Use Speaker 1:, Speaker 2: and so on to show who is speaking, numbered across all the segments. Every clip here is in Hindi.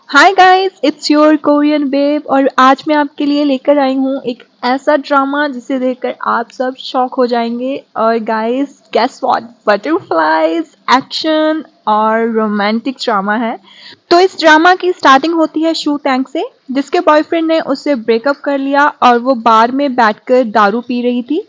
Speaker 1: Hi guys, it's your Korean babe और आज मैं आपके लिए लेकर आई हूँ एक ऐसा ड्रामा जिसे देखकर आप सब शॉक हो जाएंगे। और guys guess what, butterflies, action और रोमांटिक ड्रामा है। तो इस ड्रामा की स्टार्टिंग होती है शू टैंक से, जिसके बॉयफ्रेंड ने उससे ब्रेकअप कर लिया और वो बार में बैठकर दारू पी रही थी।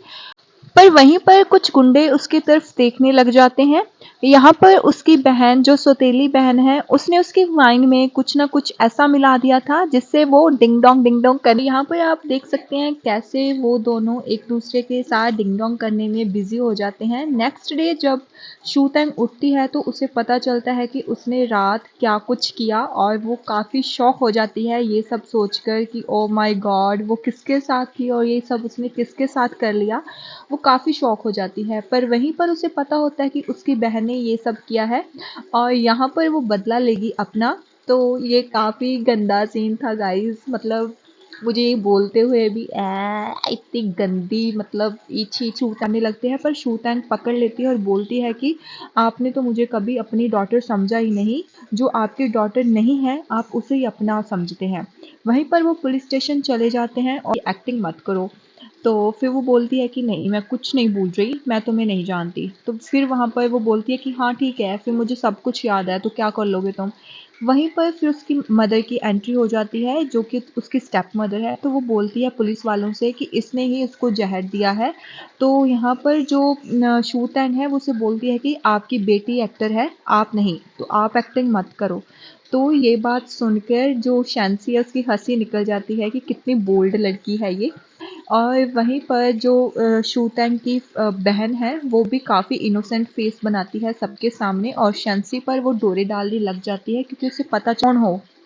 Speaker 1: पर वहीं पर कुछ गुंडे उसकी तरफ देखने लग जाते हैं। यहाँ पर उसकी बहन, जो सौतेली बहन है, उसने उसकी वाइन में कुछ ना कुछ ऐसा मिला दिया था जिससे वो डिंग डोंग कर। यहाँ पर आप देख सकते हैं कैसे वो दोनों एक दूसरे के साथ डिंग डोंग करने में बिजी हो जाते हैं। नेक्स्ट डे जब शूतंग उठती है तो उसे पता चलता है कि उसने रात क्या कुछ किया और वो काफ़ी शॉक हो जाती है ये सब सोचकर कि ओ माय गॉड, वो किसके साथ थी और ये सब उसने किसके साथ कर लिया। वो काफ़ी शॉक हो जाती है, पर वहीं पर उसे पता होता है कि उसकी बहन ने ये सब किया है और यहाँ पर वो बदला लेगी अपना। तो ये काफ़ी गंदा सीन था गाइस। मतलब मुझे ये बोलते हुए भी इतनी गंदी, मतलब इच्छी आने लगते हैं, पर शूतैंग पकड़ लेती है और बोलती है कि आपने तो मुझे कभी अपनी डॉटर समझा ही नहीं। जो आपकी डॉटर नहीं है आप उसे ही अपना समझते हैं। वहीं पर वो पुलिस स्टेशन चले जाते हैं और एक्टिंग मत करो। तो फिर वो बोलती है कि नहीं, मैं कुछ नहीं भूल रही, मैं तुम्हें नहीं जानती। तो फिर वहाँ पर वो बोलती है कि हाँ ठीक है, फिर मुझे सब कुछ याद है, तो क्या कर लोगे तुम। वहीं पर फिर उसकी मदर की एंट्री हो जाती है, जो कि उसकी स्टेप मदर है। तो वो बोलती है पुलिस वालों से कि इसने ही उसको जहर दिया है। तो यहाँ पर जो शूतैन है वो उसे बोलती है कि आपकी बेटी एक्टर है, आप नहीं, तो आप एक्टिंग मत करो। तो ये बात सुनकर जो शैंसी है उसकी हंसी निकल जाती है कि कितनी बोल्ड लड़की है ये। और वहीं पर जो शूतैंग की बहन है वो भी काफ़ी इनोसेंट फेस बनाती है सबके सामने और शंसी पर वो डोरे डालने लग जाती है क्योंकि उसे पता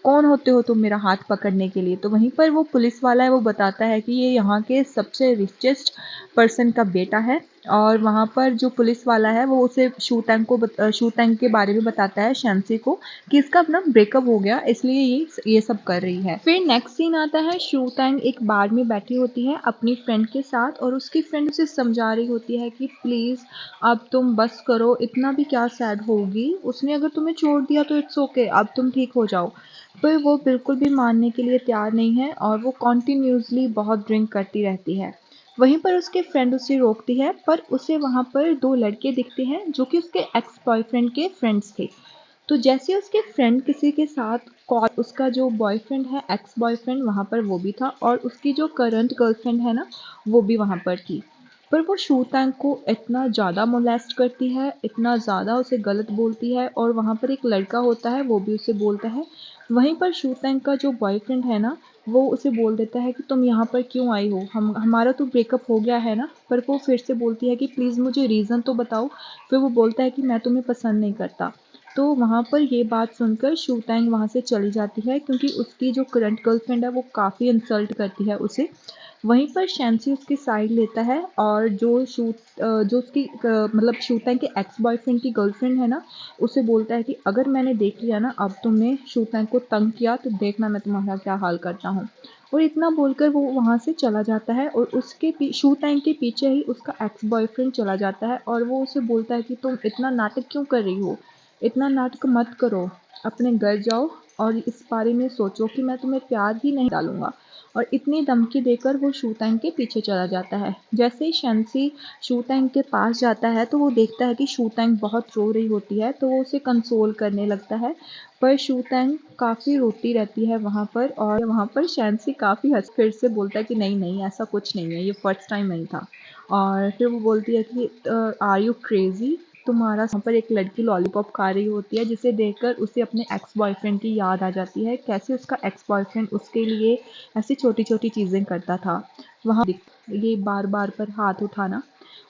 Speaker 1: कौन होते हो तुम मेरा हाथ पकड़ने के लिए। तो वहीं पर वो पुलिस वाला है, वो बताता है कि ये यहाँ के सबसे रिचेस्ट पर्सन का बेटा है। और वहाँ पर जो पुलिस वाला है वो उसे शूतैंग के बारे में बताता है शैंसी को कि इसका अपना ब्रेकअप हो गया, इसलिए ये सब कर रही है। फिर नेक्स्ट सीन आता है, शूतैंग एक बार में बैठी होती है अपनी फ्रेंड के साथ और उसकी फ्रेंड उसे समझा रही होती है कि प्लीज़ अब तुम बस करो, इतना भी क्या सैड होगी, उसने अगर तुम्हें छोड़ दिया तो इट्स ओके, अब तुम ठीक हो जाओ। पर वो बिल्कुल भी मानने के लिए तैयार नहीं है और वो कॉन्टिन्यूसली बहुत ड्रिंक करती रहती है। वहीं पर उसके फ्रेंड उसे रोकती है, पर उसे वहाँ पर दो लड़के दिखते हैं जो कि उसके एक्स बॉयफ्रेंड के फ्रेंड्स थे। तो जैसे उसके फ्रेंड किसी के साथ कॉल, उसका जो बॉयफ्रेंड है, एक्स बॉयफ्रेंड, वहाँ पर वो भी था और उसकी जो करंट गर्लफ्रेंड है ना, वो भी वहाँ पर थी। पर वो शूतैंग को इतना ज़्यादा मोलेस्ट करती है, इतना ज़्यादा उसे गलत बोलती है और वहाँ पर एक लड़का होता है वो भी उसे बोलता है। वहीं पर शूतैंग का जो बॉयफ्रेंड है ना, वो उसे बोल देता है कि तुम यहाँ पर क्यों आई हो, हमारा तो ब्रेकअप हो गया है ना। पर वो फिर से बोलती है कि प्लीज़ मुझे रीज़न तो बताओ। फिर वो बोलता है कि मैं तुम्हें पसंद नहीं करता। तो वहाँ पर ये बात सुनकर शूतैंग वहाँ से चली जाती है क्योंकि उसकी जो करंट गर्लफ्रेंड है वो काफ़ी इंसल्ट करती है उसे। वहीं पर शैंसी उसकी साइड लेता है और जो उसकी मतलब शूतैंग के एक्स बॉयफ्रेंड की गर्लफ्रेंड है ना, उसे बोलता है कि अगर मैंने देख लिया ना अब तुमने शूतैंग को तंग किया तो देखना मैं तुम्हारा क्या हाल करता हूँ। और इतना बोलकर वो वहाँ से चला जाता है और उसके शूतैंग के पीछे ही उसका एक्स बॉयफ्रेंड चला जाता है और वो उसे बोलता है कि तुम इतना नाटक क्यों कर रही हो, इतना नाटक मत करो, अपने घर जाओ और इस बारे में सोचो कि मैं तुम्हें प्यार ही नहीं डालूंगा। और इतनी धमकी देकर वो शूतैंग के पीछे चला जाता है। जैसे ही शंसी शूतैंग के पास जाता है तो वो देखता है कि शूतैंग बहुत रो रही होती है, तो वो उसे कंसोल करने लगता है। पर शूतैंग काफ़ी रोती रहती है वहाँ पर और वहाँ पर शैंसी काफ़ी हंस फिर से बोलता है कि नहीं नहीं, ऐसा कुछ नहीं है, ये फर्स्ट टाइम नहीं था। और फिर वो बोलती है कि आर यू क्रेजी, तुम्हारा वहाँ पर एक लड़की लॉलीपॉप खा रही होती है जिसे देखकर उसे अपने एक्स बॉयफ्रेंड की याद आ जाती है, कैसे उसका एक्स बॉयफ्रेंड उसके लिए ऐसी छोटी छोटी चीज़ें करता था। वहाँ ये बार बार पर हाथ उठाना।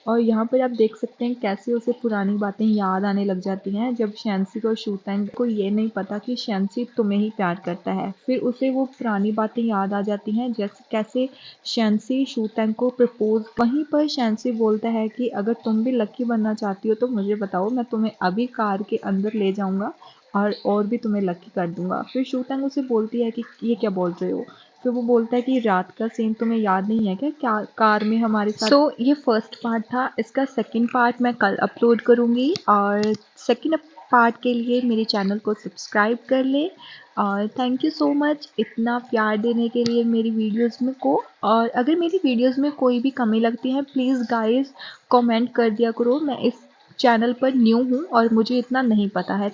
Speaker 1: और यहाँ पर आप देख सकते हैं कैसे उसे पुरानी बातें याद आने लग जाती हैं जब शैंसी को शूतैंग को ये नहीं पता कि शैंसी तुम्हें ही प्यार करता है। फिर उसे वो पुरानी बातें याद आ जाती हैं, जैसे कैसे शैंसी शूतैंग को प्रपोज। वहीं पर शैंसी बोलता है कि अगर तुम भी लकी बनना चाहती हो तो मुझे बताओ, मैं तुम्हें अभी कार के अंदर ले जाऊंगा और भी तुम्हें लकी कर दूंगा। फिर शूतैंग उसे बोलती है कि ये क्या बोल रहे हो। फिर वो बोलता है कि रात का सीन तुम्हें याद नहीं है क्या कार में हमारे साथ। सो ये फर्स्ट पार्ट था, इसका सेकंड पार्ट मैं कल अपलोड करूँगी और सेकंड पार्ट के लिए मेरे चैनल को सब्सक्राइब कर ले। और थैंक यू सो मच इतना प्यार देने के लिए मेरी वीडियोस में को। और अगर मेरी वीडियोस में कोई भी कमी लगती है प्लीज़ गाइस कमेंट कर दिया करो। मैं इस चैनल पर न्यू हूँ और मुझे इतना नहीं पता है।